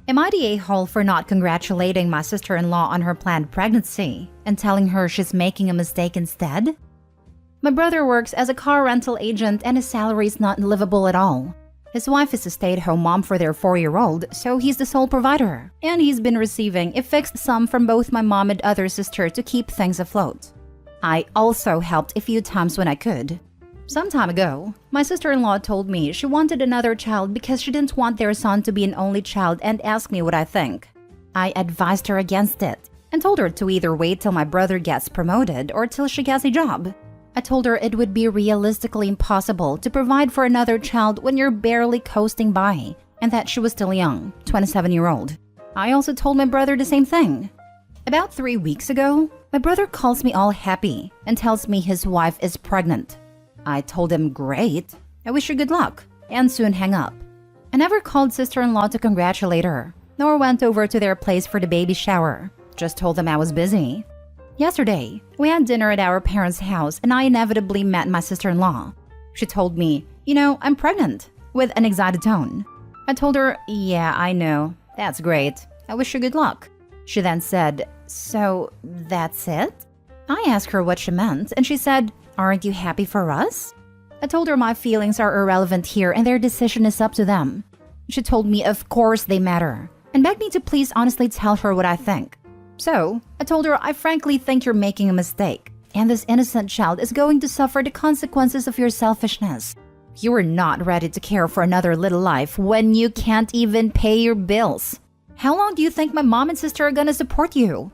Am I the a-hole for not congratulating my sister-in-law on her planned pregnancy and telling her she's making a mistake instead? My brother works as a car rental agent and his salary is not livable at all. His wife is a stay-at-home mom for their 4-year-old, so he's the sole provider. And he's been receiving a fixed sum from both my mom and other sister to keep things afloat. I also helped a few times when I could. Some time ago, my sister-in-law told me she wanted another child because she didn't want their son to be an only child and asked me what I think. I advised her against it and told her to either wait till my brother gets promoted or till she gets a job. I told her it would be realistically impossible to provide for another child when you're barely coasting by, and that she was still young, 27-year-old. I also told my brother the same thing. About 3 weeks ago, my brother calls me all happy and tells me his wife is pregnant. I told him, great, I wish her good luck, and soon hang up. I never called sister-in-law to congratulate her, nor went over to their place for the baby shower. Just told them I was busy. Yesterday, we had dinner at our parents' house and I inevitably met my sister-in-law. She told me, I'm pregnant, with an excited tone. I told her, yeah, I know, that's great, I wish her good luck. She then said, so that's it? I asked her what she meant and she said, aren't you happy for us? I told her my feelings are irrelevant here and their decision is up to them. She told me of course they matter and begged me to please honestly tell her what I think. So, I told her I frankly think you're making a mistake, and this innocent child is going to suffer the consequences of your selfishness. You are not ready to care for another little life when you can't even pay your bills. How long do you think my mom and sister are gonna support you?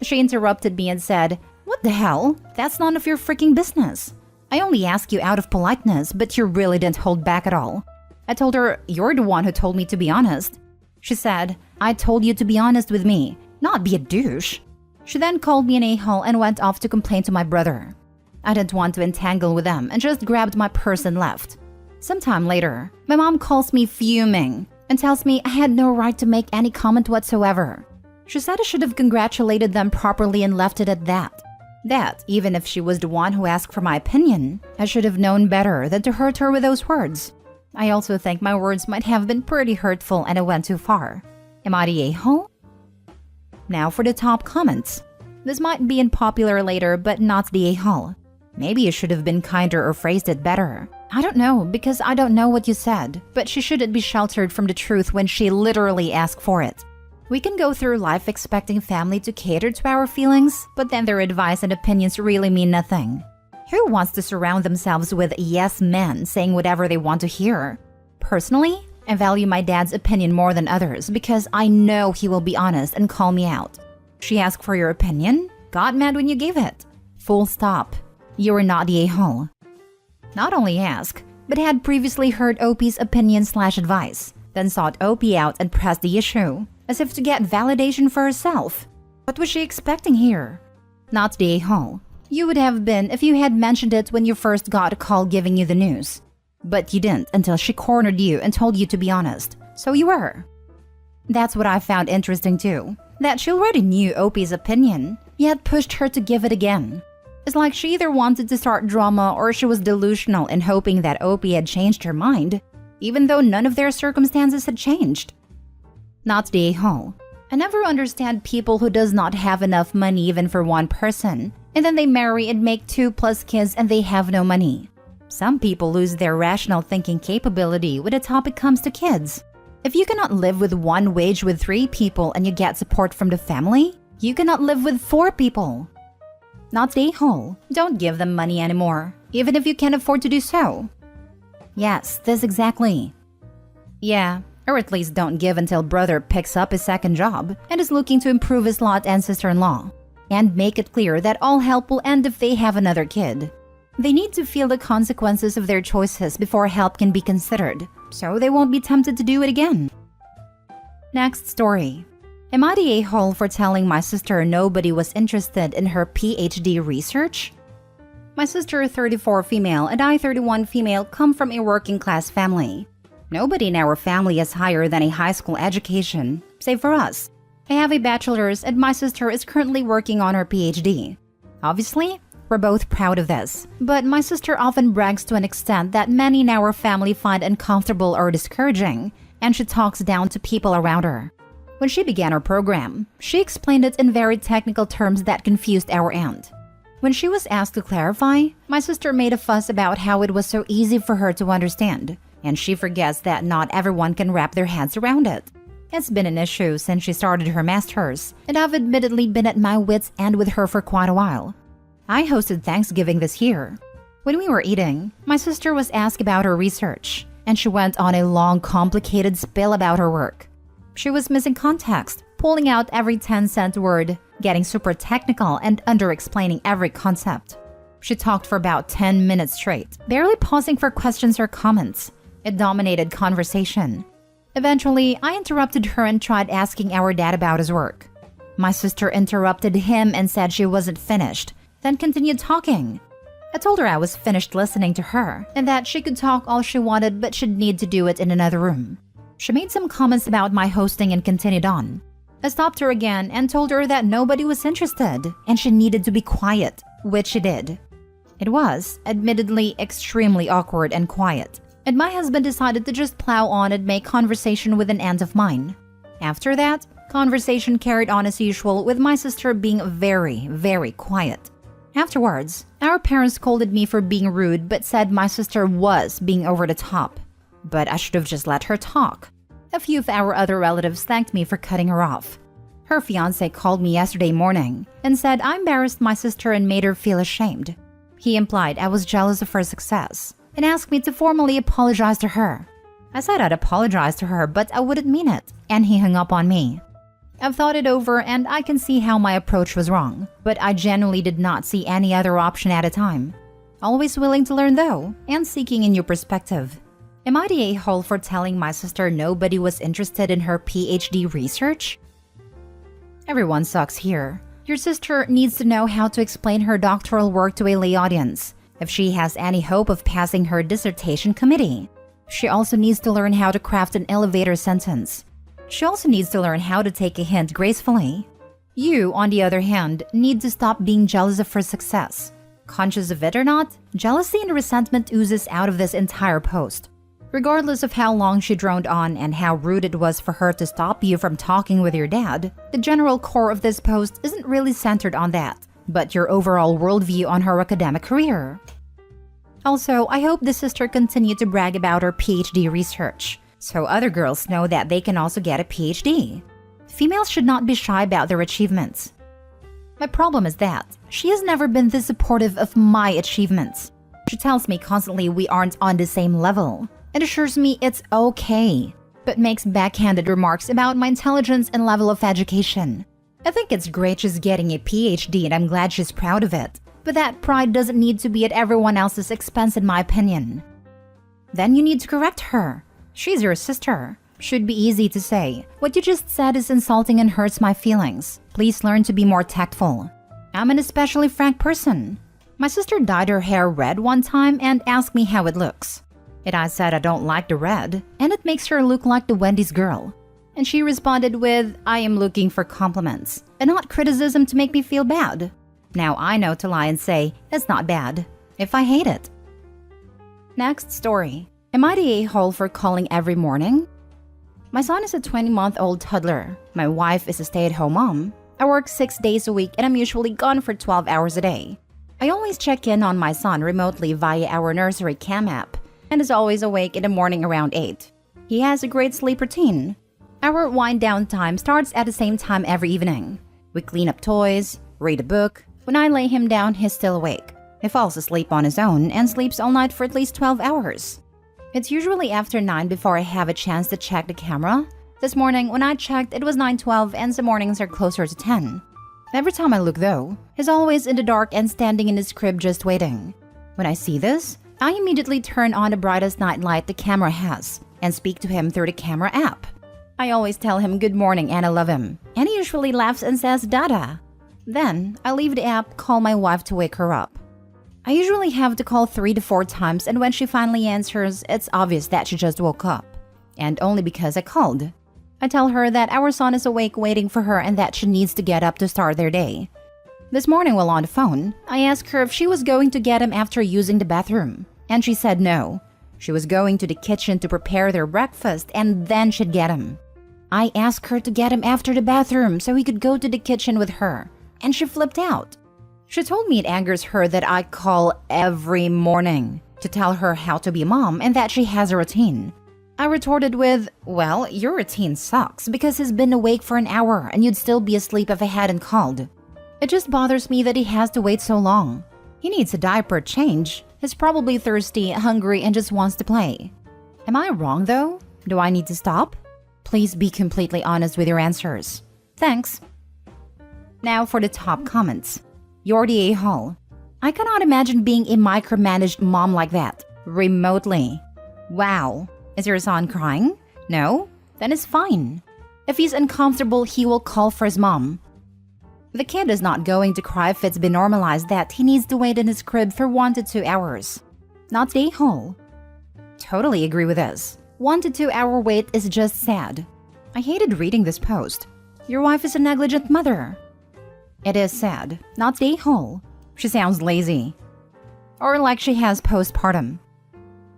She interrupted me and said, what the hell? That's none of your freaking business. I only asked you out of politeness, but you really didn't hold back at all. I told her, you're the one who told me to be honest. She said, I told you to be honest with me, not be a douche. She then called me an a-hole and went off to complain to my brother. I didn't want to entangle with them and just grabbed my purse and left. Sometime later, my mom calls me fuming and tells me I had no right to make any comment whatsoever. She said I should have congratulated them properly and left it at that. That, even if she was the one who asked for my opinion, I should have known better than to hurt her with those words. I also think my words might have been pretty hurtful and I went too far. Am I the a-hole? Now for the top comments. This might be unpopular later, but not the a-hole. Maybe you should have been kinder or phrased it better. I don't know, because I don't know what you said, but she shouldn't be sheltered from the truth when she literally asked for it. We can go through life expecting family to cater to our feelings, but then their advice and opinions really mean nothing. Who wants to surround themselves with yes men saying whatever they want to hear? Personally, I value my dad's opinion more than others because I know he will be honest and call me out. She asked for your opinion? Got mad when you gave it. Full stop. You are not the a-hole. Not only ask, but had previously heard OP's opinion/advice, then sought OP out and pressed the issue, as if to get validation for herself. What was she expecting here? Not the a-hole. You would have been if you had mentioned it when you first got a call giving you the news. But you didn't until she cornered you and told you to be honest. So you were. That's what I found interesting too. That she already knew OP's opinion, yet pushed her to give it again. It's like she either wanted to start drama or she was delusional in hoping that OP had changed her mind, even though none of their circumstances had changed. Not the a-hole. I never understand people who does not have enough money even for one person, and then they marry and make 2+ kids and they have no money. Some people lose their rational thinking capability when the topic comes to kids. If you cannot live with one wage with 3 people and you get support from the family, you cannot live with 4 people. Not the a-hole. Don't give them money anymore, even if you can afford to do so. Yes, this exactly. Yeah, or at least don't give until brother picks up his second job and is looking to improve his lot and sister-in-law. And make it clear that all help will end if they have another kid. They need to feel the consequences of their choices before help can be considered, so they won't be tempted to do it again. Next story. Am I the a-hole for telling my sister nobody was interested in her PhD research? My sister, 34 female, and I, 31 female, come from a working-class family. Nobody in our family is higher than a high school education, save for us. I have a bachelor's and my sister is currently working on her PhD. Obviously, we're both proud of this, but my sister often brags to an extent that many in our family find uncomfortable or discouraging, and she talks down to people around her. When she began her program, she explained it in very technical terms that confused our aunt. When she was asked to clarify, my sister made a fuss about how it was so easy for her to understand, and she forgets that not everyone can wrap their heads around it. It's been an issue since she started her master's, and I've admittedly been at my wits' end with her for quite a while. I hosted Thanksgiving this year. When we were eating, my sister was asked about her research, and she went on a long, complicated spiel about her work. She was missing context, pulling out every 10-cent word, getting super technical and under-explaining every concept. She talked for about 10 minutes straight, barely pausing for questions or comments. It dominated conversation. Eventually, I interrupted her and tried asking our dad about his work. My sister interrupted him and said she wasn't finished, then continued talking. I told her I was finished listening to her and that she could talk all she wanted but she'd need to do it in another room. She made some comments about my hosting and continued on. I stopped her again and told her that nobody was interested and she needed to be quiet, which she did. It was, admittedly, extremely awkward and quiet, and my husband decided to just plow on and make conversation with an aunt of mine. After that, conversation carried on as usual with my sister being very, very quiet. Afterwards, our parents scolded me for being rude but said my sister was being over the top. But I should have just let her talk. A few of our other relatives thanked me for cutting her off. Her fiancé called me yesterday morning and said I embarrassed my sister and made her feel ashamed. He implied I was jealous of her success and asked me to formally apologize to her. I said I'd apologize to her, but I wouldn't mean it, and he hung up on me. I've thought it over and I can see how my approach was wrong, but I genuinely did not see any other option at a time. Always willing to learn though, and seeking a new perspective. Am I the a-hole for telling my sister nobody was interested in her PhD research? Everyone sucks here. Your sister needs to know how to explain her doctoral work to a lay audience, if she has any hope of passing her dissertation committee. She also needs to learn how to craft an elevator sentence. She also needs to learn how to take a hint gracefully. You, on the other hand, need to stop being jealous of her success. Conscious of it or not, jealousy and resentment oozes out of this entire post. Regardless of how long she droned on and how rude it was for her to stop you from talking with your dad, the general core of this post isn't really centered on that, but your overall worldview on her academic career. Also, I hope the sister continued to brag about her PhD research, so other girls know that they can also get a PhD. Females should not be shy about their achievements. My problem is that she has never been this supportive of my achievements. She tells me constantly we aren't on the same level, and assures me it's okay, but makes backhanded remarks about my intelligence and level of education. I think it's great she's getting a PhD and I'm glad she's proud of it, but that pride doesn't need to be at everyone else's expense in my opinion. Then you need to correct her. She's your sister. Should be easy to say. What you just said is insulting and hurts my feelings. Please learn to be more tactful. I'm an especially frank person. My sister dyed her hair red one time and asked me how it looks. And I said I don't like the red, and it makes her look like the Wendy's girl. And she responded with, I am looking for compliments, and not criticism to make me feel bad. Now I know to lie and say, it's not bad, if I hate it. Next story. Am I the a-hole for calling every morning? My son is a 20-month-old toddler. My wife is a stay-at-home mom. I work 6 days a week and I'm usually gone for 12 hours a day. I always check in on my son remotely via our nursery cam app, and is always awake in the morning around 8. He has a great sleep routine. Our wind-down time starts at the same time every evening. We clean up toys, read a book. When I lay him down, he's still awake. He falls asleep on his own and sleeps all night for at least 12 hours. It's usually after 9 before I have a chance to check the camera. This morning, when I checked, it was 9:12 and some mornings are closer to 10. Every time I look though, he's always in the dark and standing in his crib just waiting. When I see this, I immediately turn on the brightest night light the camera has and speak to him through the camera app. I always tell him good morning and I love him, and he usually laughs and says Dada. Then, I leave the app, call my wife to wake her up. I usually have to call 3 to 4 times, and when she finally answers, it's obvious that she just woke up. And only because I called. I tell her that our son is awake waiting for her and that she needs to get up to start their day. This morning while on the phone, I asked her if she was going to get him after using the bathroom, and she said no. She was going to the kitchen to prepare their breakfast and then she'd get him. I asked her to get him after the bathroom so he could go to the kitchen with her, and she flipped out. She told me it angers her that I call every morning to tell her how to be a mom and that she has a routine. I retorted with, well, your routine sucks because he's been awake for an hour and you'd still be asleep if I hadn't called. It just bothers me that he has to wait so long. He needs a diaper change. He's probably thirsty, hungry, and just wants to play. Am I wrong though? Do I need to stop? Please be completely honest with your answers. Thanks. Now for the top comments. Yordi A. Hall. I cannot imagine being a micromanaged mom like that. Remotely. Wow. Is your son crying? No? Then it's fine. If he's uncomfortable, he will call for his mom. The kid is not going to cry if it's been normalized that he needs to wait in his crib for 1 to 2 hours. Not A. Hall. Totally agree with this. 1 to 2 hour wait is just sad. I hated reading this post. Your wife is a negligent mother. It is sad. Not A. Hall. She sounds lazy. Or like she has postpartum.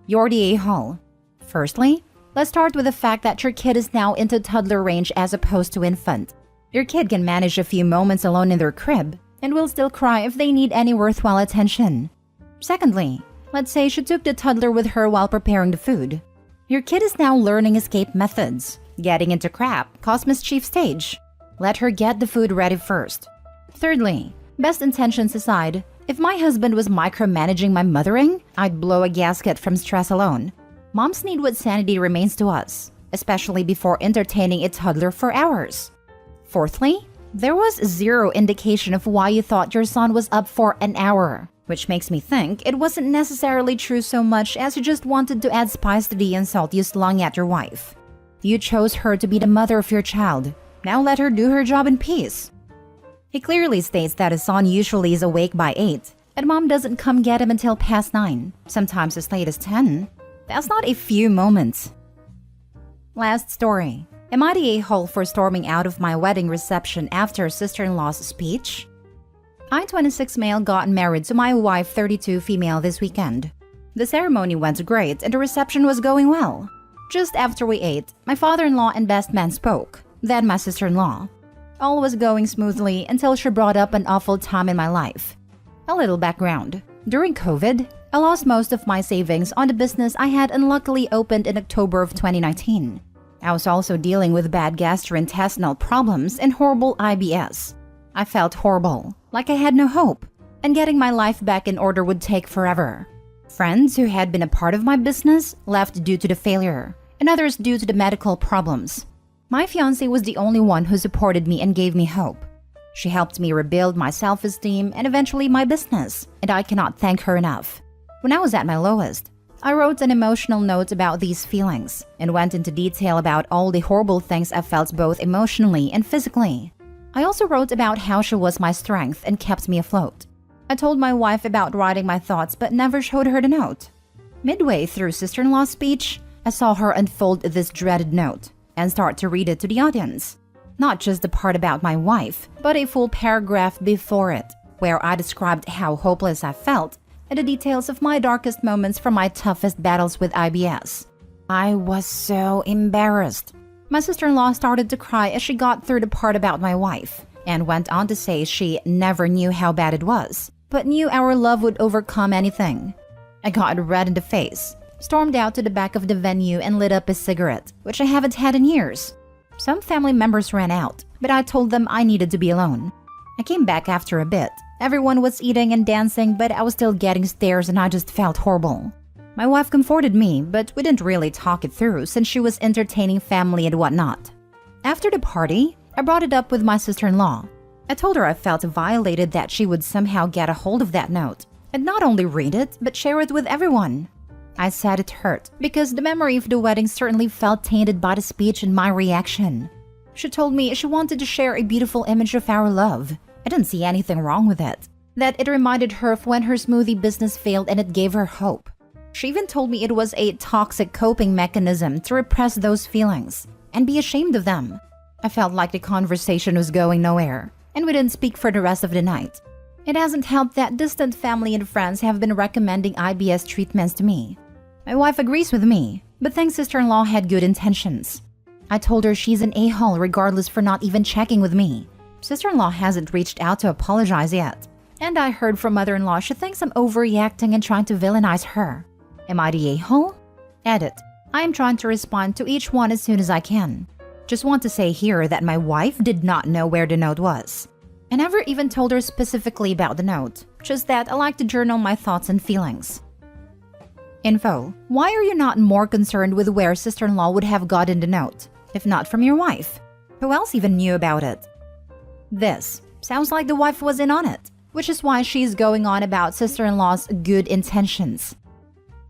Yordi A. Hall. Firstly, let's start with the fact that your kid is now into toddler range as opposed to infant. Your kid can manage a few moments alone in their crib and will still cry if they need any worthwhile attention. Secondly, let's say she took the toddler with her while preparing the food. Your kid is now learning escape methods. Getting into crap, cause mischief stage. Let her get the food ready first. Thirdly, best intentions aside, if my husband was micromanaging my mothering, I'd blow a gasket from stress alone. Moms need what sanity remains to us, especially before entertaining a toddler for hours. Fourthly, there was zero indication of why you thought your son was up for an hour, which makes me think it wasn't necessarily true so much as you just wanted to add spice to the insult you slung at your wife. You chose her to be the mother of your child. Now let her do her job in peace. He clearly states that his son usually is awake by 8, and mom doesn't come get him until past 9, sometimes as late as 10. That's not a few moments. Last story. Am I the a-hole for storming out of my wedding reception after sister-in-law's speech? I, 26 male, got married to my wife, 32 female, this weekend. The ceremony went great and the reception was going well. Just after we ate, my father-in-law and best man spoke, then my sister-in-law. All was going smoothly until she brought up an awful time in my life. A little background. During COVID, I lost most of my savings on the business I had unluckily opened in October of 2019. I was also dealing with bad gastrointestinal problems and horrible IBS. I felt horrible, like I had no hope, and getting my life back in order would take forever. Friends who had been a part of my business left due to the failure, and others due to the medical problems. My fiancé was the only one who supported me and gave me hope. She helped me rebuild my self-esteem and eventually my business, and I cannot thank her enough. When I was at my lowest, I wrote an emotional note about these feelings and went into detail about all the horrible things I felt both emotionally and physically. I also wrote about how she was my strength and kept me afloat. I told my wife about writing my thoughts but never showed her the note. Midway through sister-in-law's speech, I saw her unfold this dreaded note and start to read it to the audience. Not just the part about my wife, but a full paragraph before it, where I described how hopeless I felt and the details of my darkest moments from my toughest battles with IBS. I was so embarrassed. My sister-in-law started to cry as she got through the part about my wife and went on to say she never knew how bad it was, but knew our love would overcome anything. I got red in the face, stormed out to the back of the venue and lit up a cigarette, which I haven't had in years. Some family members ran out, but I told them I needed to be alone. I came back after a bit. Everyone was eating and dancing, but I was still getting stares and I just felt horrible. My wife comforted me, but we didn't really talk it through since she was entertaining family and whatnot. After the party, I brought it up with my sister-in-law. I told her I felt violated that she would somehow get a hold of that note and not only read it, but share it with everyone. I said it hurt because the memory of the wedding certainly felt tainted by the speech and my reaction. She told me she wanted to share a beautiful image of our love. I didn't see anything wrong with it. That it reminded her of when her smoothie business failed and it gave her hope. She even told me it was a toxic coping mechanism to repress those feelings and be ashamed of them. I felt like the conversation was going nowhere, and we didn't speak for the rest of the night. It hasn't helped that distant family and friends have been recommending IBS treatments to me. My wife agrees with me, but thinks sister-in-law had good intentions. I told her she's an a-hole regardless for not even checking with me. Sister-in-law hasn't reached out to apologize yet. And I heard from mother-in-law she thinks I'm overreacting and trying to villainize her. Am I the a-hole? Edit. I am trying to respond to each one as soon as I can. Just want to say here that my wife did not know where the note was. I never even told her specifically about the note, just that I like to journal my thoughts and feelings. Info. Why are you not more concerned with where sister-in-law would have gotten the note, if not from your wife? Who else even knew about it? This. Sounds like the wife was in on it, which is why she's going on about sister-in-law's good intentions.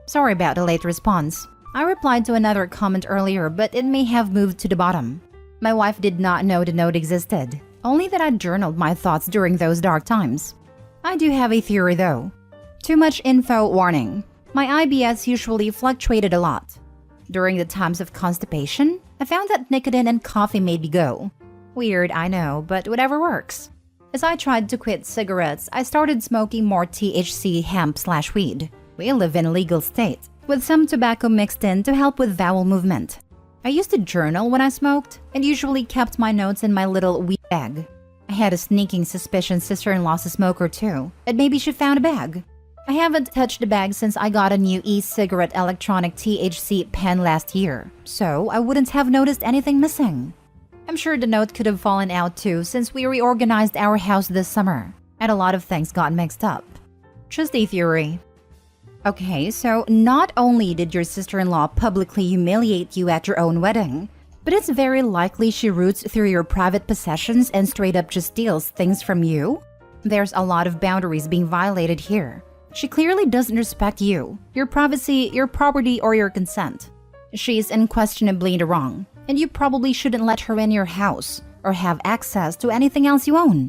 Sorry about the late response. I replied to another comment earlier, but it may have moved to the bottom. My wife did not know the note existed, only that I journaled my thoughts during those dark times. I do have a theory though. Too much info warning. My IBS usually fluctuated a lot. During the times of constipation, I found that nicotine and coffee made me go. Weird, I know, but whatever works. As I tried to quit cigarettes, I started smoking more THC hemp/weed. We live in a legal state, with some tobacco mixed in to help with bowel movement. I used to journal when I smoked, and usually kept my notes in my little weed bag. I had a sneaking suspicion sister-in-law's a smoker too, and maybe she found a bag. I haven't touched the bag since I got a new e-cigarette electronic THC pen last year, so I wouldn't have noticed anything missing. I'm sure the note could have fallen out too since we reorganized our house this summer, and a lot of things got mixed up. Just a theory. Okay, so not only did your sister-in-law publicly humiliate you at your own wedding, but it's very likely she roots through your private possessions and straight up just steals things from you? There's a lot of boundaries being violated here. She clearly doesn't respect you, your privacy, your property, or your consent. She's unquestionably in the wrong, and you probably shouldn't let her in your house or have access to anything else you own.